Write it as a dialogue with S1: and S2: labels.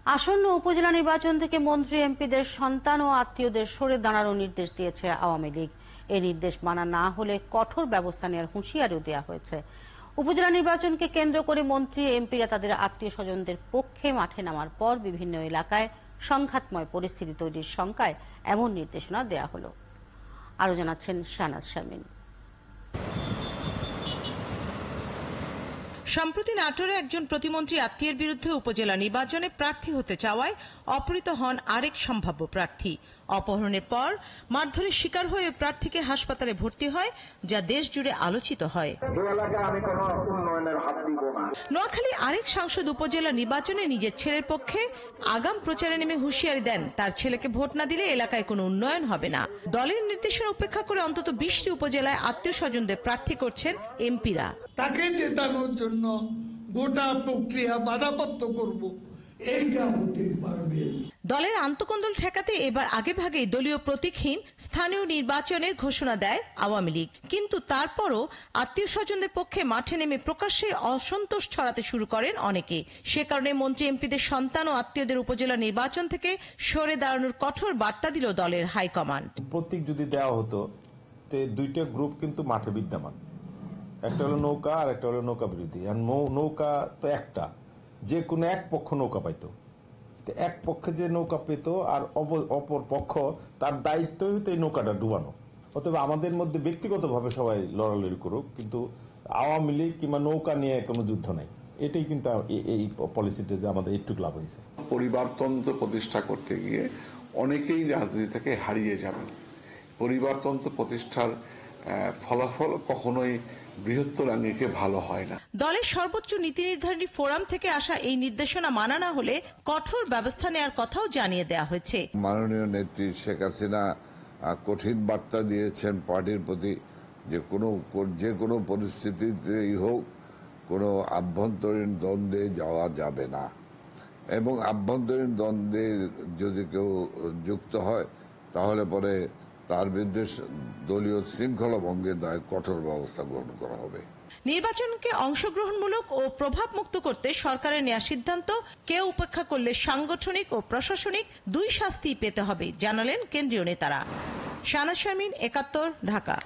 S1: আসন্ন উপজেলা নির্বাচন থেকে মন্ত্রী এমপিদের সন্তান ও আত্মীয়দের সরে দাঁড়ানোর নির্দেশ দিয়েছে আওয়ামী লীগ। এই নির্দেশ মানা না হলে কঠোর ব্যবস্থা নেওয়ার হুঁশিয়ারিও দেওয়া হয়েছে। উপজেলা নির্বাচনকে কেন্দ্র করে মন্ত্রী এমপিরা তাদের আত্মীয় স্বজনদের পক্ষে মাঠে নামার পর বিভিন্ন এলাকায় সংঘাতময় পরিস্থিতি তৈরির শঙ্কায় এমন নির্দেশনা দেওয়া হলো। আরো জানাচ্ছেন শাহনাজ শারমিন।
S2: সম্প্রতি নাটোরে একজন প্রতিমন্ত্রী আত্মীয়ের বিরুদ্ধে উপজেলা নির্বাচনে প্রার্থী হতে চাওয়ায় অপহৃত হন আরেক সম্ভাব্য প্রার্থী। অপহরণের পর মারধরের শিকার হয়ে প্রার্থীকে হাসপাতালে ভর্তি হয়, যা দেশ জুড়ে আলোচিত হয়। নোয়াখালী আরেক সাংসদ উপজেলা নির্বাচনে নিজের ছেলের পক্ষে আগাম প্রচারে নেমে হুঁশিয়ারি দেন, তার ছেলেকে ভোট না দিলে এলাকায় কোনো উন্নয়ন হবে না। দলের নির্দেশনা উপেক্ষা করে অন্তত 20টি উপজেলায় আত্মীয় স্বজনদের প্রার্থী করছেন এমপিরা।
S3: তাকে জেতানোর জন্য গোটা প্রক্রিয়া বাধাপ্রাপ্ত করব, এইটা হতে পারবে।
S2: দলের আন্তঃকন্দল ঠেকাতে এবার আগেভাগেই দলীয় প্রতীকহীন স্থানীয় নির্বাচনের ঘোষণা দেয় আওয়ামী লীগ। কিন্তু তারপরও আত্মীয় স্বজনদের পক্ষে মাঠে নেমে প্রকাশ্যে অসন্তোষ ছড়াতে শুরু করেন অনেকে। সে কারণে মন্ত্রী এমপিদের সন্তান ও আত্মীয়দের উপজেলা নির্বাচন থেকে সরে দাঁড়ানোর কঠোর বার্তা দিল দলের হাইকমান্ড।
S4: প্রতীক যদি দেওয়া হতো, দুইটা গ্রুপ কিন্তু মাঠে বিদ্যমান, একটা হলো নৌকা আর একটা হলো নৌকা বিরোধী। আর নৌকা তো একটা, যে কোনো এক পক্ষ নৌকা পাইতো, এক পক্ষে যে নৌকা পেত আর অপর পক্ষ তার দায়িত্বই তো এই নৌকাটা ডুবানো। অতএব আমাদের মধ্যে ব্যক্তিগতভাবে সবাই লড়ালড়ি করুক, কিন্তু আওয়ামী লীগ কিংবা নৌকা নিয়ে কোনো যুদ্ধ নাই। এটাই কিন্তু এই পলিসিটা যে আমাদের একটু লাভ হয়েছে।
S5: পরিবারতন্ত্র প্রতিষ্ঠা করতে গিয়ে অনেকেই রাজনীতি থেকে হারিয়ে যাবেন। পরিবারতন্ত্র প্রতিষ্ঠার ফলাফল কখনোই বৃহত্তর আঙ্গিকে ভালো হয় না।
S2: দলের সর্বোচ্চ নীতি নির্ধারণী ফোরাম থেকে আসা এই নির্দেশনা মানা না হলে কঠোর ব্যবস্থা নেওয়ার কথাও জানিয়ে দেওয়া হয়েছে।
S6: মাননীয় নেত্রী শেখ হাসিনা কঠিন বার্তা দিয়েছেন পার্টির প্রতি, যে কোনো পরিস্থিতিতেই হোক কোনো আভ্যন্তরীণ দ্বন্দ্বে যাওয়া যাবে না, এবং আভ্যন্তরীণ দ্বন্দ্বে যদি কেউ যুক্ত হয় তাহলে পরে তার বিরুদ্ধে দলীয় শৃঙ্খলা ভঙ্গের দায়ে কঠোর ব্যবস্থা গ্রহণ করা হবে।
S2: নির্বাচনকে অংশগ্রহণমূলক ও প্রভাবমুক্ত করতে সরকারের নেওয়া সিদ্ধান্ত কেউ উপেক্ষা করলে সাংগঠনিক ও প্রশাসনিক দুই শাস্তি পেতে হবে, জানালেন কেন্দ্রীয় নেতারা। শাহনাজ শারমিন, ৭১, ঢাকা।